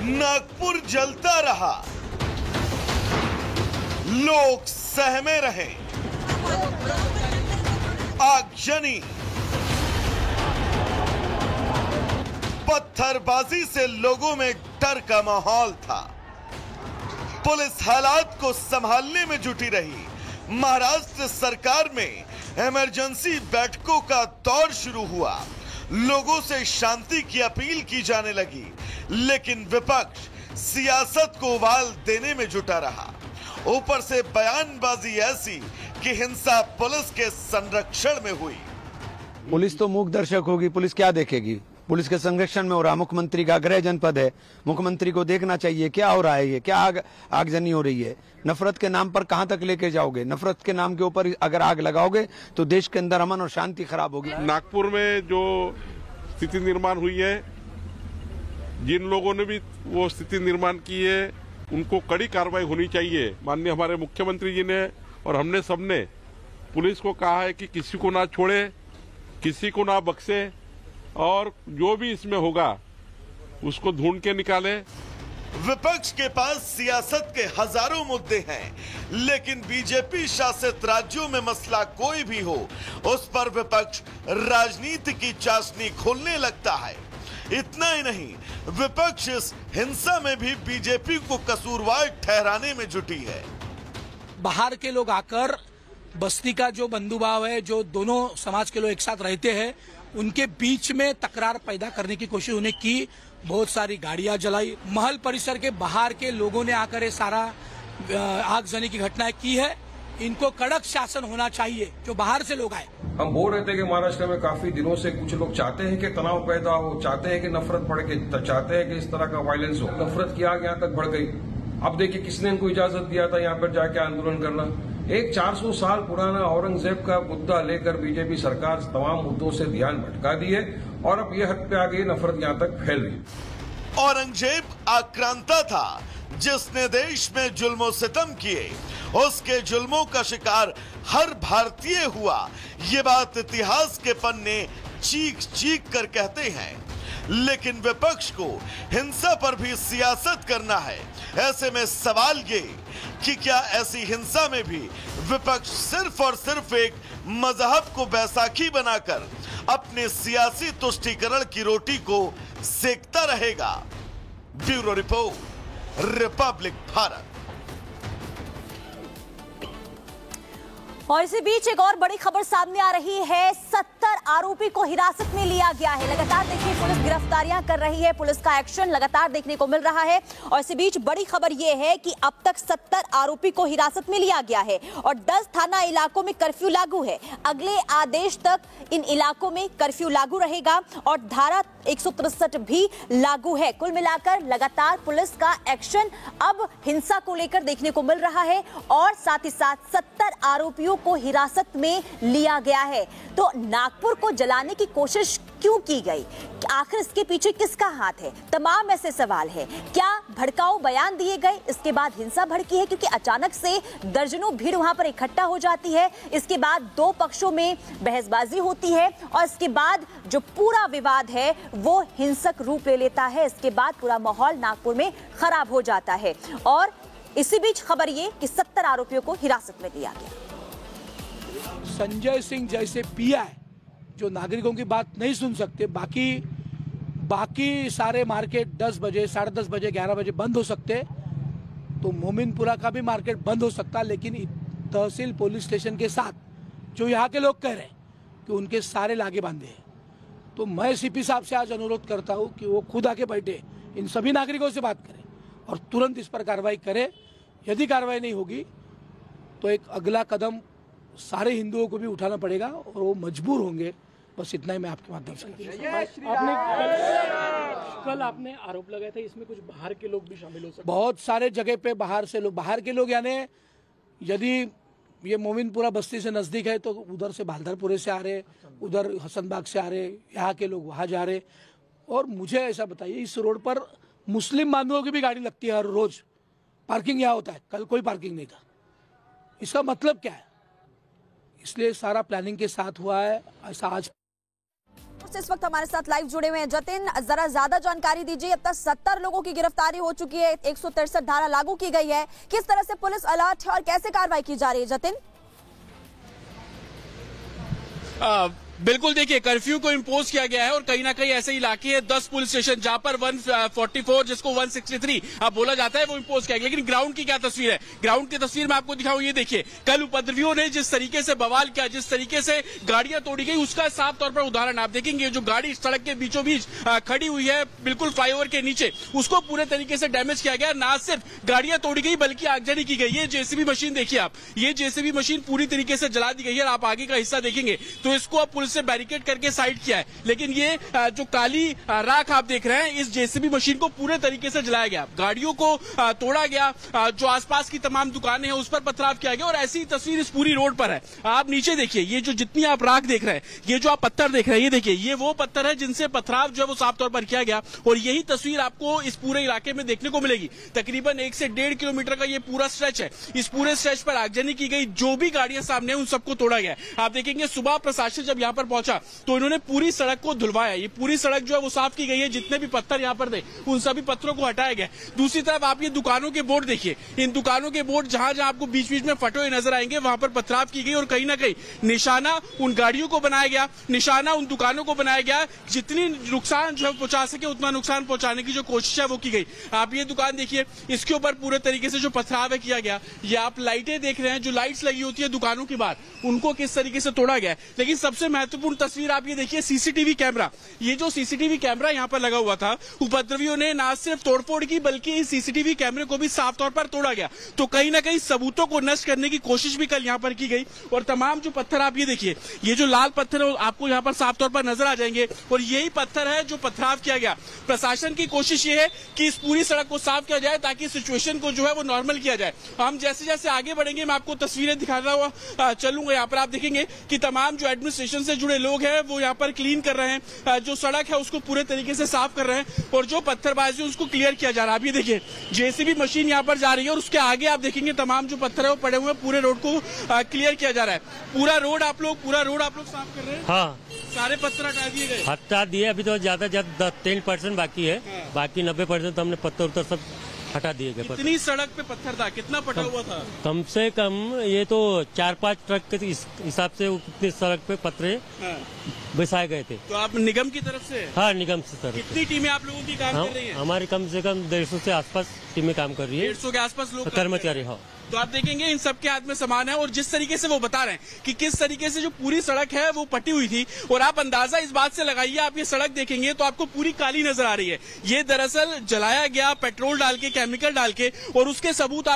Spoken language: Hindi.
नागपुर जलता रहा, लोग सहमे रहे, आगजनी, पत्थरबाजी से लोगों में डर का माहौल था। पुलिस हालात को संभालने में जुटी रही। महाराष्ट्र सरकार में इमरजेंसी बैठकों का दौर शुरू हुआ। लोगों से शांति की अपील की जाने लगी, लेकिन विपक्ष सियासत को उबाल देने में जुटा रहा। ऊपर से बयानबाजी ऐसी कि हिंसा पुलिस के संरक्षण में हुई। पुलिस तो मूक दर्शक होगी, पुलिस क्या देखेगी? पुलिस के संरक्षण में हो रहा। मुख्यमंत्री का गृह जनपद है, मुख्यमंत्री को देखना चाहिए क्या हो रहा है, ये क्या आगजनी हो रही है। नफरत के नाम पर कहां तक लेके जाओगे? नफरत के नाम के ऊपर अगर आग लगाओगे तो देश के अंदर अमन और शांति खराब होगी। नागपुर में जो स्थिति निर्माण हुई है, जिन लोगों ने भी वो स्थिति निर्माण की है, उनको कड़ी कार्रवाई होनी चाहिए। माननीय हमारे मुख्यमंत्री जी ने और हमने सबने पुलिस को कहा है कि किसी को ना छोड़े, किसी को ना बख्शे, और जो भी इसमें होगा उसको ढूंढ के निकाले। विपक्ष के पास सियासत के हजारों मुद्दे हैं, लेकिन बीजेपी शासित राज्यों में मसला कोई भी हो, उस पर विपक्ष राजनीति की चाशनी खोलने लगता है। इतना ही नहीं, विपक्ष इस हिंसा में भी बीजेपी को कसूरवार ठहराने में जुटी है। बाहर के लोग आकर बस्ती का जो बंधुभाव है, जो दोनों समाज के लोग एक साथ रहते हैं, उनके बीच में तकरार पैदा करने की कोशिश उन्हें की। बहुत सारी गाड़ियां जलाई। महल परिसर के बाहर के लोगों ने आकर ये सारा आगजनी की घटनाएं की है। इनको कड़क शासन होना चाहिए जो बाहर से लोग आए। हम बोल रहे थे कि महाराष्ट्र में काफी दिनों से कुछ लोग चाहते हैं कि तनाव पैदा हो, चाहते हैं कि नफरत बढ़े, चाहते हैं कि इस तरह का वायलेंस हो। नफरत की आग यहाँ तक बढ़ गई। अब देखिए किसने इनको इजाजत दिया था यहाँ पर जाके आंदोलन करना। एक 400 साल पुराना औरंगजेब का मुद्दा लेकर बीजेपी सरकार तमाम मुद्दों से ध्यान भटका दी है और अब ये हद पे आ गई, नफरत यहाँ तक फैल रही। औरंगजेब आक्रांता था जिसने देश में जुल्मों सितम किए। उसके जुल्मों का शिकार हर भारतीय हुआ। ये बात इतिहास के पन्ने चीख चीख कर कहते हैं। लेकिन विपक्ष को हिंसा पर भी सियासत करना है। ऐसे में सवाल ये कि क्या ऐसी हिंसा में भी विपक्ष सिर्फ और सिर्फ एक मजहब को बैसाखी बनाकर अपने सियासी तुष्टीकरण की रोटी को सेकता रहेगा? Bureau report, Republic Bharat. और इसी बीच एक और बड़ी खबर सामने आ रही है। 70 आरोपी को हिरासत में लिया गया है। लगातार देखिए पुलिस गिरफ्तारियां कर रही है, पुलिस का एक्शन लगातार देखने को मिल रहा है। और इसी बीच बड़ी खबर यह है कि अब तक 70 आरोपी को हिरासत में लिया गया है और 10 थाना इलाकों में कर्फ्यू लागू है। अगले आदेश तक इन इलाकों में कर्फ्यू लागू रहेगा और धारा 163 भी लागू है। कुल मिलाकर लगातार पुलिस का एक्शन अब हिंसा को लेकर देखने को मिल रहा है और साथ ही साथ 70 आरोपियों को हिरासत में लिया गया है। तो नागपुर को जलाने की कोशिश क्यों की गई? आखिर इसके पीछे किसका हाथ है? तमाम ऐसे सवाल है। क्या भड़काऊ बयान दिए गए, इसके बाद हिंसा भड़की है? क्योंकि अचानक से दर्जनों भीड़ वहां पर इकट्ठा हो जाती है। इसके बाद दो पक्षों में बहसबाजी होती है और इसके बाद जो पूरा विवाद है वो हिंसक रूप ले लेता है। इसके बाद पूरा माहौल नागपुर में खराब हो जाता है। और इसी बीच खबर ये कि 70 आरोपियों को हिरासत में लिया गया। संजय सिंह जैसे पीआई जो नागरिकों की बात नहीं सुन सकते, बाकी सारे मार्केट 10 बजे, 10:30 बजे, 11 बजे बंद हो सकते, तो मोमिनपुरा का भी मार्केट बंद हो सकता। लेकिन तहसील पुलिस स्टेशन के साथ जो यहाँ के लोग कह रहे हैं कि उनके सारे लागे बांधे हैं, तो मैं सीपी साहब से आज अनुरोध करता हूँ कि वो खुद आके बैठे, इन सभी नागरिकों से बात करें और तुरंत इस पर कार्रवाई करें। यदि कार्रवाई नहीं होगी तो एक अगला कदम सारे हिंदुओं को भी उठाना पड़ेगा और वो मजबूर होंगे। बस इतना ही मैं आपके माध्यम से। कल आपने आरोप लगाया था इसमें कुछ बाहर के लोग भी शामिल हो सकते हैं। बहुत सारे जगह पे बाहर के लोग यानी यदि ये मोमिनपुरा बस्ती से नजदीक है तो उधर से भालधरपुरे से आ रहे, उधर हसनबाग से आ रहे, यहाँ के लोग वहाँ जा रहे। और मुझे ऐसा बताइए, इस रोड पर मुस्लिम बांधवों की भी गाड़ी लगती है हर रोज, पार्किंग यहाँ होता है, कल कोई पार्किंग नहीं था। इसका मतलब क्या है? इसलिए सारा प्लानिंग के साथ हुआ है ऐसा आज। से इस वक्त हमारे साथ लाइव जुड़े हुए हैं जतिन, जरा ज्यादा जानकारी दीजिए। अब तक 70 लोगों की गिरफ्तारी हो चुकी है, 163 धारा लागू की गई है, किस तरह से पुलिस अलर्ट है और कैसे कार्रवाई की जा रही है जतिन? बिल्कुल, देखिए कर्फ्यू को इम्पोज किया गया है और कहीं ना कहीं ऐसे इलाके हैं 10 पुलिस स्टेशन जहां पर 144 जिसको 163 अब बोला जाता है वो इम्पोज किया गया। लेकिन ग्राउंड की क्या तस्वीर है, ग्राउंड की तस्वीर मैं आपको दिखाऊं। ये देखिए कल उपद्रवियों ने जिस तरीके से बवाल किया, जिस तरीके से गाड़ियां तोड़ी गई, उसका साफ तौर पर उदाहरण आप देखेंगे। जो गाड़ी सड़क के बीचों बीच खड़ी हुई है बिल्कुल फ्लाईओवर के नीचे, उसको पूरे तरीके से डैमेज किया गया। ना सिर्फ गाड़ियां तोड़ी गई बल्कि आगजनी की गई। ये जेसीबी मशीन देखिए आप, ये जेसीबी मशीन पूरी तरीके से जला दी गई है। आप आगे का हिस्सा देखेंगे तो इसको अब पुलिस से बैरिकेड करके साइड किया है। लेकिन ये जो काली राख आप देख रहे हैं, इस जेसीबी मशीन को पूरे तरीके से जलाया गया, गाड़ियों को तोड़ा गया, जो आसपास की तमाम दुकानें हैं उस पर पथराव किया गया। और ऐसी तस्वीर इस पूरी रोड पर है। आप नीचे देखिए, ये जो जितनी आप राख देख रहे हैं, ये जो आप पत्थर देख रहे हैं, ये देखिए ये वो पत्थर है जिनसे पथराव जो है वो साफ तौर पर किया गया। और यही तस्वीर आपको इस पूरे इलाके में देखने को मिलेगी। तकरीबन 1 से 1.5 किलोमीटर का ये पूरा स्ट्रेच है। इस पूरे स्ट्रेच पर आगजनी की गई, जो भी गाड़ियां सामने उन सबको तोड़ा गया। आप देखेंगे सुबह प्रशासन जब यहाँ पर पहुंचा तो इन्होंने पूरी सड़क को धुलवाया। ये पूरी सड़क जो है वो साफ की गई है। जितने भी पत्थर यहाँ पर थे उन सभी पत्थरों को हटाया गया। दूसरी तरफ आप ये दुकानों के बोर्ड देखिए, इन दुकानों के बोर्ड जहां जहां आपको बीच बीच में फटे हुए नजर आएंगे वहां पर पथराव की गई। और कहीं ना कहीं निशाना उन गाड़ियों को बनाया गया, निशाना उन दुकानों को बनाया गया। जितनी नुकसान जो है पहुंचा सके उतना नुकसान पहुंचाने की जो कोशिश है वो की गई। आप ये दुकान देखिए, इसके ऊपर पूरे तरीके से जो पथराव है किया गया। ये आप लाइटें देख रहे हैं, जो लाइट्स लगी होती है दुकानों के बाहर, उनको किस तरीके से तोड़ा गया। लेकिन सबसे महत्वपूर्ण तस्वीर आप ये देखिए, सीसीटीवी कैमरा। ये जो सीसीटीवी कैमरा यहाँ पर लगा हुआ था, उपद्रवियों ने न सिर्फ तोड़फोड़ की बल्कि इस सीसीटीवी कैमरे को भी साफ तौर पर तोड़ा गया। तो कहीं ना कहीं सबूतों को नष्ट करने की कोशिश भी कल यहाँ पर की गई। और तमाम जो पत्थर आप ये देखिए, ये जो लाल पत्थर है आपको यहाँ पर साफ तौर पर नजर आ जाएंगे। और यही पत्थर है जो पथराव किया गया। प्रशासन की कोशिश ये है कि इस पूरी सड़क को साफ किया जाए ताकि सिचुएशन को जो है वो नॉर्मल किया जाए। हम जैसे जैसे आगे बढ़ेंगे मैं आपको तस्वीरें दिखाता हुआ चलूंगा। यहाँ पर आप देखेंगे कि तमाम जो एडमिनिस्ट्रेशन से जुड़े लोग हैं वो यहाँ पर क्लीन कर रहे हैं, जो सड़क है उसको पूरे तरीके से साफ कर रहे हैं और जो पत्थरबाजी उसको क्लियर किया जा रहा है। आप ये देखिए जेसीबी मशीन यहाँ पर जा रही है और उसके आगे आप देखेंगे तमाम जो पत्थर है वो पड़े हुए हैं, पूरे रोड को क्लियर किया जा रहा है। पूरा रोड आप लोग साफ कर रहे हैं? हाँ, सारे पत्थर हटा दिए गए? हटा दिए, अभी तो ज्यादा 10% बाकी है। हाँ। बाकी 90% तो हमने पत्थर उत्तर सब हटा दिए गए। कितनी सड़क पे पत्थर था, कितना पटा हुआ था? कम से कम ये तो 4-5 ट्रक के हिसाब से उतनी सड़क पे पत्थर बिछाए गए थे। तो आप निगम की तरफ से? हाँ, निगम से सर। कितनी टीमें आप लोगों की काम कर रही हैं? हमारी कम से कम 150 से आसपास टीमें काम कर रही है। 150 के आसपास लोग कर्मचारी। हाँ, तो आप देखेंगे इन सबके हाथ में सामान है और जिस तरीके से वो बता रहे हैं कि किस तरीके से जो पूरी सड़क है वो पटी हुई थी। और आप अंदाजा इस बात से लगाइए, आप ये सड़क देखेंगे तो आपको पूरी काली नजर आ रही है। ये दरअसल जलाया गया पेट्रोल डाल के, केमिकल डाल के, और उसके सबूत आप